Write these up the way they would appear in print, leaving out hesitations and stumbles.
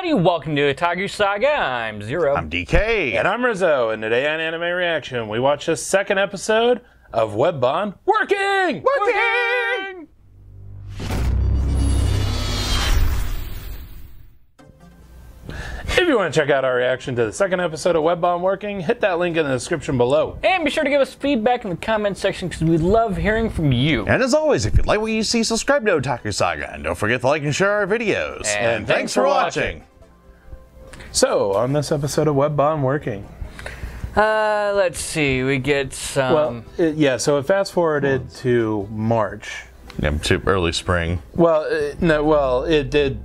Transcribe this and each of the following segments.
everybody, welcome to Otaku Saga. I'm Zero. I'm DK. And I'm Rizzo, and today on Anime Reaction, we watch the second episode of Webbon Working! Working! If you want to check out our reaction to the second episode of Webbon Working, hit that link in the description below. And be sure to give us feedback in the comment section because we love hearing from you. And as always, if you like what you see, subscribe to Otaku Saga. And don't forget to like and share our videos. And thanks for watching. So, on this episode of Webbon Working. Let's see, we get some... So it fast forwarded to March. Yeah, to early spring. It did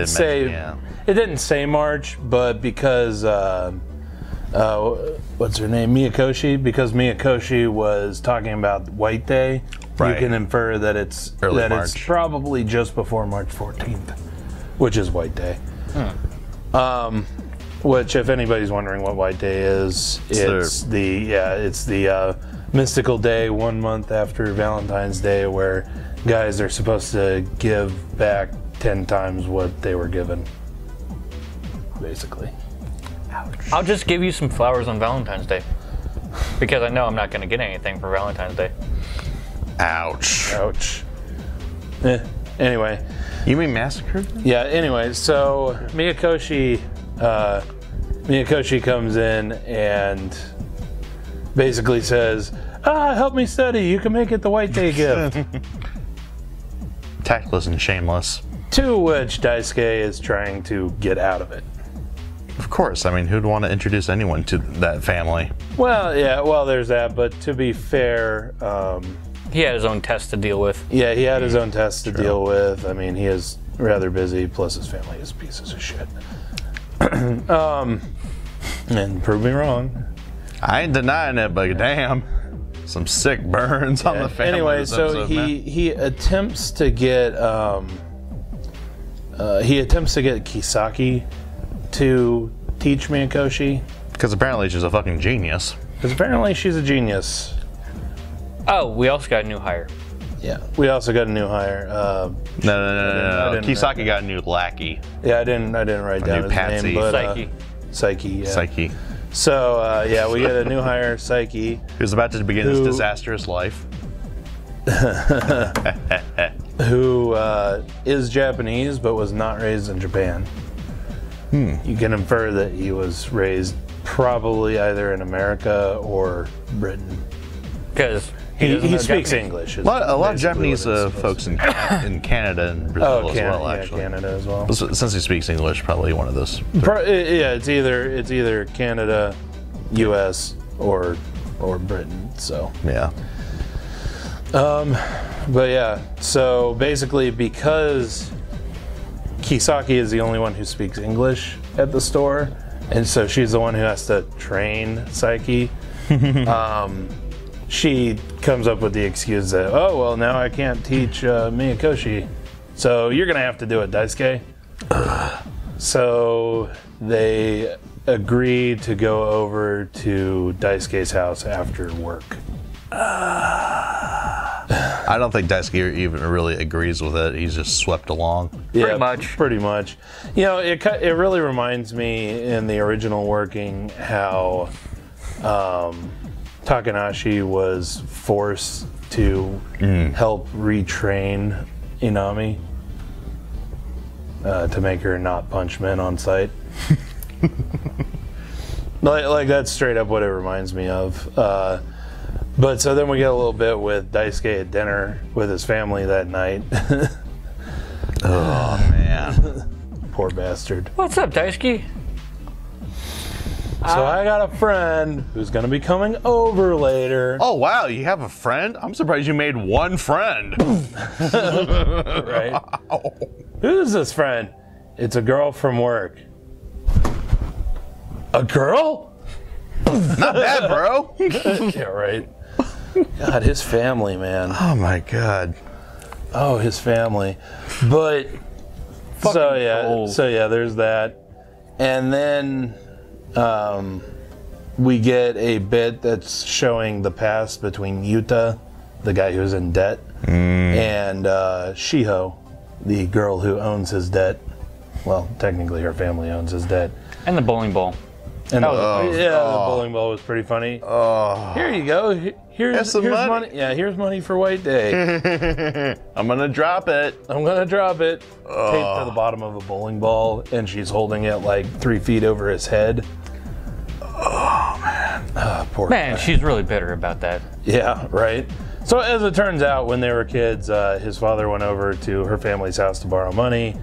say... mention, yeah. It didn't say March, but because what's her name, Miyakoshi? Because Miyakoshi was talking about White Day, right. You can infer that it's March. It's probably just before March 14th, which is White Day. Which, if anybody's wondering what White Day is, it's the mystical day 1 month after Valentine's Day, where guys are supposed to give back 10 times what they were given. Basically. Ouch. I'll just give you some flowers on Valentine's Day. Because I know I'm not going to get anything for Valentine's Day. Ouch. Ouch. Anyway. You mean massacre? Yeah, anyway, so Miyakoshi comes in and basically says, help me study, you can make it the White Day gift. Tactless and shameless. To which Daisuke is trying to get out of it. Of course, I mean, who'd want to introduce anyone to that family? Well, yeah, there's that, but to be fair... he had his own test to deal with. Yeah, he had his own test to deal with. I mean, he is rather busy, plus his family is pieces of shit. And prove me wrong. I ain't denying it, but damn. Some sick burns on the family. Anyway, so he attempts to get... Kisaki to teach Miyakoshi. Because apparently she's a fucking genius. Because apparently she's a genius. Oh, we also got a new hire. Yeah, we also got a new hire. No. Kisaki got a new lackey. Yeah, I didn't write down his Patsy. name, but Psyche. Yeah. Psyche. So we get a new hire, Psyche, who's about to begin his disastrous life. who is Japanese but was not raised in Japan. You can infer that he was raised probably either in America or Britain. Because he speaks English. A lot of Japanese folks in Canada and Brazil as well, actually. Canada as well. Since he speaks English, probably one of those. Yeah, it's either Canada, U.S. or Britain. So yeah. But yeah, so basically because Kisaki is the only one who speaks English at the store, and so she's the one who has to train Psyche, she comes up with the excuse that, oh, well, now I can't teach Miyakoshi, so you're going to have to do it, Daisuke. So they agree to go over to Daisuke's house after work. I don't think Daisuke even really agrees with it. He's just swept along. Yeah, Pretty much. You know, it really reminds me in the original working how Takanashi was forced to help retrain Inami to make her not punch men on sight. like that's straight up what it reminds me of. But so then we get a little bit with Daisuke at dinner with his family that night. Oh, man. Poor bastard. What's up, Daisuke? So I got a friend who's going to be coming over later. Oh, wow, you have a friend? I'm surprised you made one friend. Right? Wow. Who's this friend? It's a girl from work. A girl? Not bad, bro. Yeah, right. God, his family, man. Oh, my God. Oh, his family. But, so yeah, there's that. And then we get a bit that's showing the past between Yuta, the guy who's in debt, and Shiho, the girl who owns his debt. well, technically her family owns is dead. And the bowling ball. And the bowling ball was pretty funny. Oh. Here you go. Here's money. Yeah, here's money for White Day. I'm gonna drop it. I'm gonna drop it. Taped to the bottom of a bowling ball, and she's holding it like 3 feet over his head. Oh man. Poor Man, guy. she's really bitter about that. Yeah, right. So as it turns out, when they were kids, his father went over to her family's house to borrow money.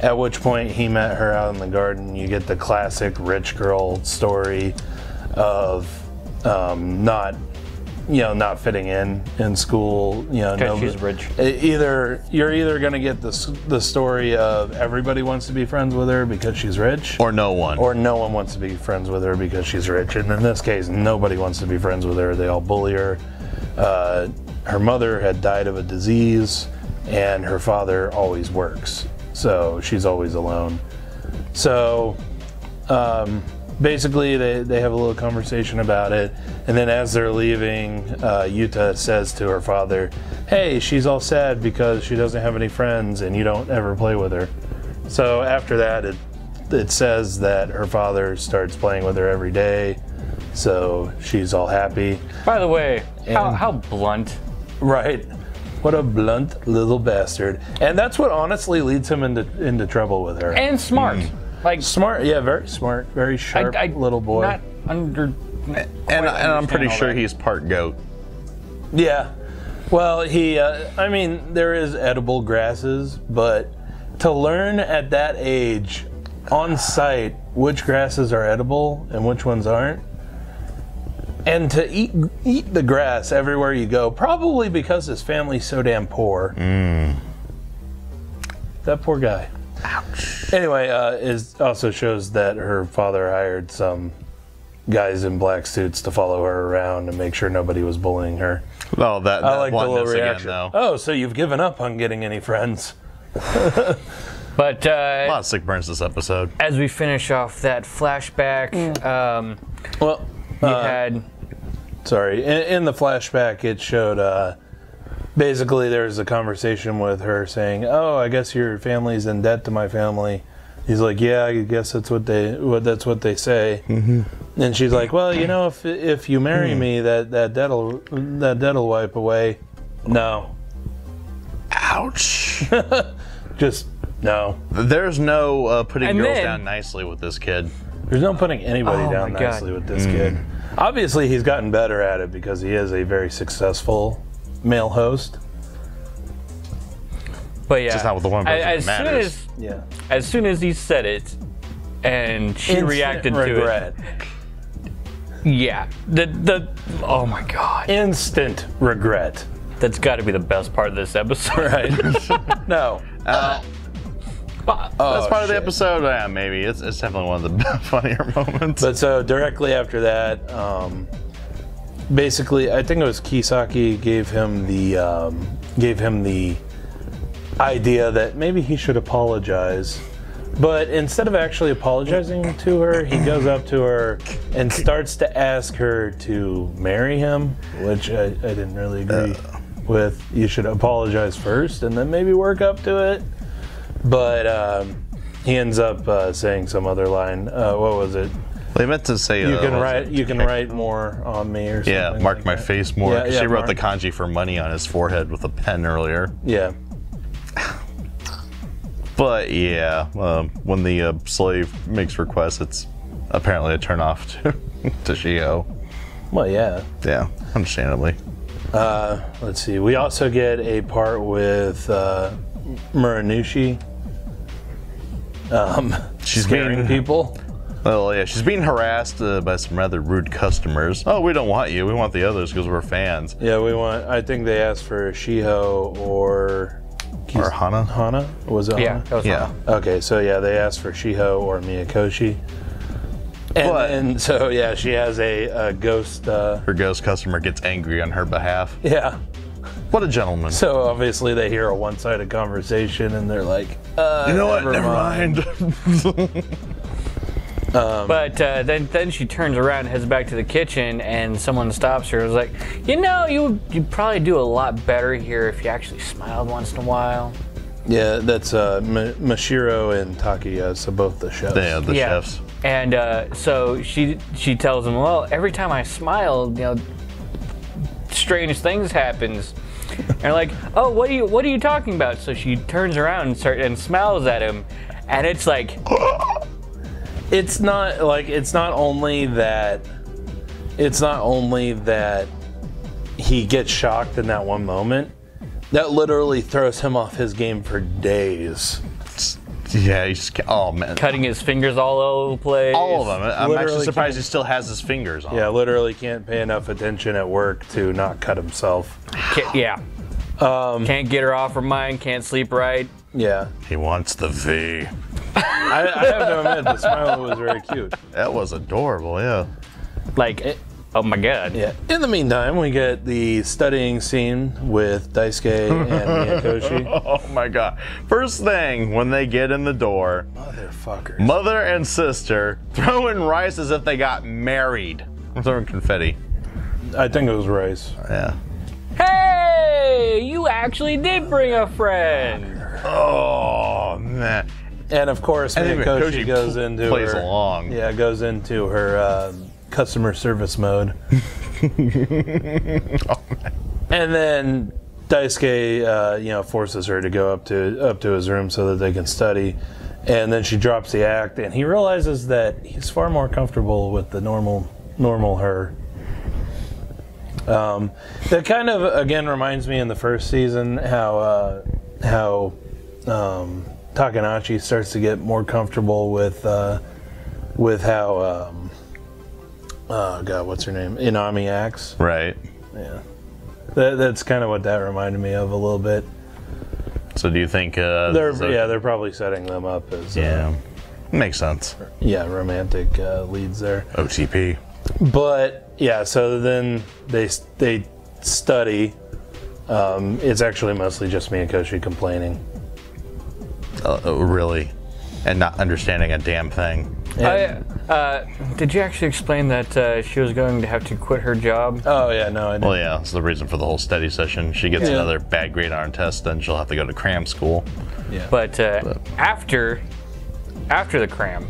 At which point he met her out in the garden. You get the classic rich girl story of not fitting in school. Because she's rich. You're either going to get the story of everybody wants to be friends with her because she's rich, Or no one. or no one wants to be friends with her because she's rich. And in this case, nobody wants to be friends with her. They all bully her. Her mother had died of a disease, and her father always works. So she's always alone. So basically they have a little conversation about it. And then as they're leaving, Yuta says to her father, hey, she's all sad because she doesn't have any friends and you don't ever play with her. So after that, it says that her father starts playing with her every day. So she's all happy. By the way, how blunt. Right. What a blunt little bastard. And that's what honestly leads him into trouble with her. And smart. Like Smart, yeah, very smart, very sharp little boy. Not under. And I'm pretty sure he's part goat. Yeah. Well, I mean, there is edible grasses, but to learn at that age, on site, which grasses are edible and which ones aren't, and to eat the grass everywhere you go, probably because his family's so damn poor. That poor guy. Ouch. Anyway, it also shows that her father hired some guys in black suits to follow her around and make sure nobody was bullying her. Well, that I like the little reaction. reaction. Oh, so you've given up on getting any friends? But A lot of sick burns this episode. as we finish off that flashback, Well, you had. sorry. In the flashback, it showed basically there was a conversation with her saying, "Oh, I guess your family's in debt to my family." He's like, "Yeah, I guess that's what they say." Mm-hmm. And she's like, "Well, you know, if you marry me, that debt'll wipe away." No. Ouch. Just no. There's no putting And girls then- down nicely with this kid. There's no putting anybody Oh down my God. nicely with this kid. Obviously, he's gotten better at it because he is a very successful male host. But yeah, Just not with the one person that matters. Yeah. As soon as he said it, and she Instant reacted regret. to it. Yeah. Oh my God. Instant regret. That's got to be the best part of this episode. Right. No. That's part of the episode. Yeah, maybe it's definitely one of the funnier moments. But so directly after that, basically, I think it was Kisaki gave him the idea that maybe he should apologize. But instead of actually apologizing to her, he goes up to her and starts to ask her to marry him, which I didn't really agree with. You should apologize first and then maybe work up to it. But he ends up saying some other line. What was it? They meant to say You can write more on me or something. Yeah, mark like my that. face more. 'Cause she wrote mark. the kanji for money on his forehead with a pen earlier. Yeah. But yeah, when the slave makes requests, it's apparently a turnoff to Shio. Well, yeah. Yeah, understandably. Let's see. We also get a part with Muranushi. She's Scaring being people. Well, yeah, she's being harassed by some rather rude customers. Oh, we don't want you. We want the others because we're fans. Yeah, I think they asked for Shiho or Hana. Hana? Was it Yeah. Hana? That was Yeah. fun. Okay, so yeah, they asked for Shiho or Miyakoshi. And so yeah, she has a ghost. Her ghost customer gets angry on her behalf. Yeah. What a gentleman. So obviously they hear a one-sided conversation and they're like, you know what? Never mind. But then she turns around and heads back to the kitchen, and someone stops her. It was like, you know, you'd probably do a lot better here if you actually smiled once in a while. Yeah, that's Mashiro and Takiya, so both the chefs. Yeah, the chefs. And so she tells him, well, every time I smile, you know, strange things happens. And they're like, oh, what are you talking about? So she turns around and smiles at him, and it's like, it's not only that he gets shocked in that one moment. That literally throws him off his game for days. Yeah, he's oh man, cutting his fingers all over the place. All of them. I'm Literally actually surprised he still has his fingers on. Yeah, literally can't pay enough attention at work to not cut himself. Can't get her off her mind. Can't sleep right. Yeah, he wants the V. I have to admit, the smile was very cute. That was adorable. Yeah. Like. Oh my god. Yeah. In the meantime, we get the studying scene with Daisuke and Miyakoshi. Oh my god. First thing, when they get in the door, motherfuckers. Mother and sister throwing rice as if they got married. I'm throwing confetti. I think it was rice. Yeah. Hey, you actually did bring a friend. Oh man. And of course, Miyakoshi goes into plays her, along. Yeah, goes into her customer service mode. And then Daisuke, forces her to go up to his room so that they can study. And then she drops the act, and he realizes that he's far more comfortable with the normal her. That kind of again reminds me in the first season how Takanashi starts to get more comfortable with how oh god, what's her name? Inami acts. Right. Yeah. That's kind of what that reminded me of a little bit. So do you think they're probably setting them up as makes sense. Yeah, romantic leads there. OTP. But yeah, so then they study. It's actually mostly just Miyakoshi complaining. Really? And not understanding a damn thing. Did you actually explain that she was going to have to quit her job? Oh yeah, no, I didn't. Well, yeah, that's the reason for the whole study session. She gets another bad grade on her test, then she'll have to go to cram school. Yeah. But after the cram.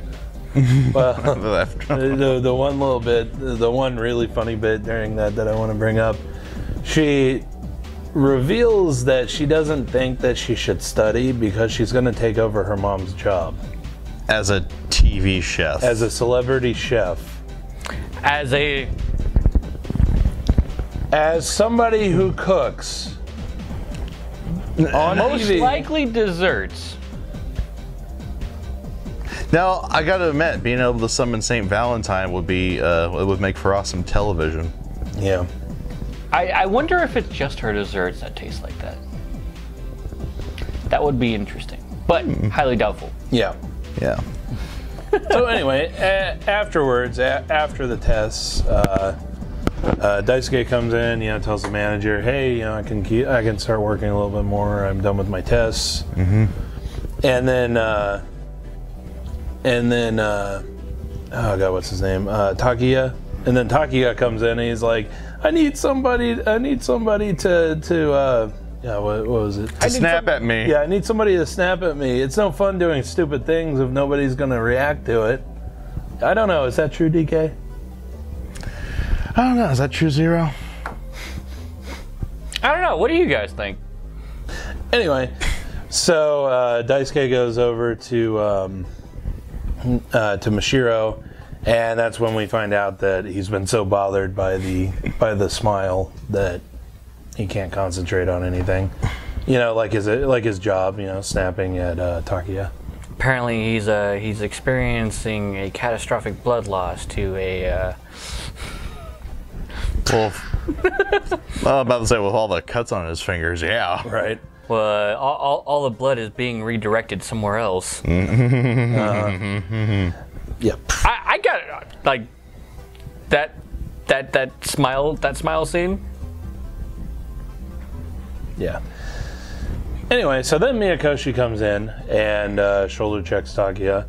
Well, the one little bit, the one really funny bit during that I want to bring up, she reveals that she doesn't think that she should study because she's going to take over her mom's job. As a TV chef. As a celebrity chef. As somebody who cooks on most TV. likely desserts. Now, I gotta admit, being able to summon Saint Valentine would be it would make for awesome television. Yeah. I wonder if it's just her desserts that taste like that. That would be interesting, but highly doubtful. Yeah. Yeah. So anyway, afterwards, after the tests, Daisuke comes in, tells the manager, "Hey, I can start working a little bit more. I'm done with my tests." Mm-hmm. And then, oh god, what's his name? Takiya. And then Takiya comes in and he's like, I need somebody to what was it? To snap at me. Yeah, I need somebody to snap at me. It's no fun doing stupid things if nobody's going to react to it. I don't know. Is that true, DK? I don't know. Is that true, Zero? I don't know. What do you guys think? Anyway, so Daisuke goes over to Mashiro, and that's when we find out that he's been so bothered by the smile that he can't concentrate on anything. Like his job, snapping at Takiya. Apparently, he's experiencing a catastrophic blood loss to a. Well, I'm about to say with all the cuts on his fingers, yeah. Right. Well, all the blood is being redirected somewhere else. Yep. I got like that smile scene. Yeah. Anyway, so then Miyakoshi comes in and shoulder checks Takiya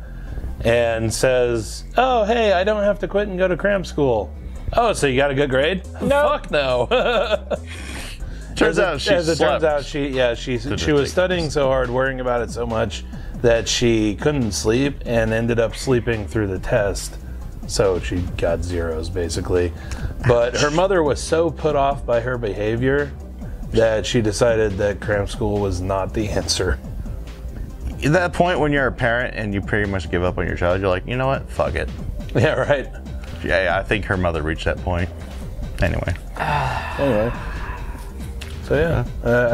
and says, "Oh, hey, I don't have to quit and go to cram school." Oh, so you got a good grade? No. Fuck no. Turns out she as it turns slept. out, she was studying so hard, worrying about it so much that she couldn't sleep and ended up sleeping through the test. So she got zeros basically. But her mother was so put off by her behavior that she decided that cram school was not the answer. At that point when you're a parent and you pretty much give up on your child, you're like, you know what? Fuck it. Yeah, right. Yeah, I think her mother reached that point. Anyway. So yeah,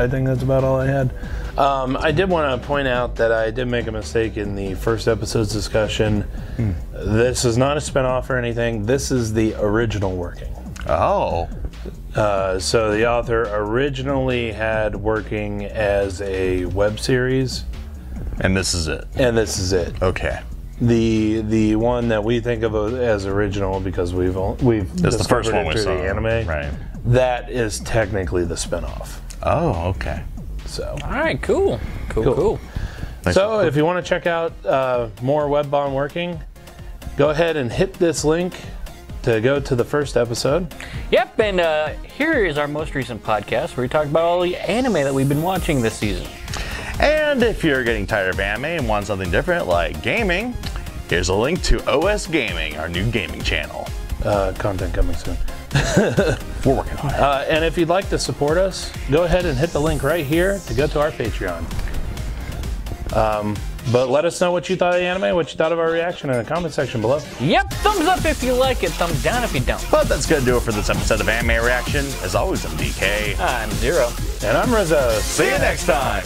I think that's about all I had. I did want to point out that I did make a mistake in the first episode's discussion. This is not a spinoff or anything. This is the original working. Oh. So the author originally had working as a web series. And this is it. And this is it. Okay. The one that we think of as original because we've That's the first one we through saw. the anime. Right. That is technically the spinoff. Oh, okay. So. All right, cool. Nice. So if you want to check out more Webbond working, go ahead and hit this link to go to the first episode. Yep, and here is our most recent podcast where we talk about all the anime that we've been watching this season. And if you're getting tired of anime and want something different like gaming, here's a link to OS Gaming, our new gaming channel. Content coming soon. We're working on it. And if you'd like to support us, go ahead and hit the link right here to go to our Patreon. But let us know what you thought of the anime, what you thought of our reaction in the comment section below. Yep, thumbs up if you like it, thumbs down if you don't. But that's going to do it for this episode of Anime Reaction. As always, I'm DK. I'm Zero. And I'm Rizzo. See you next time.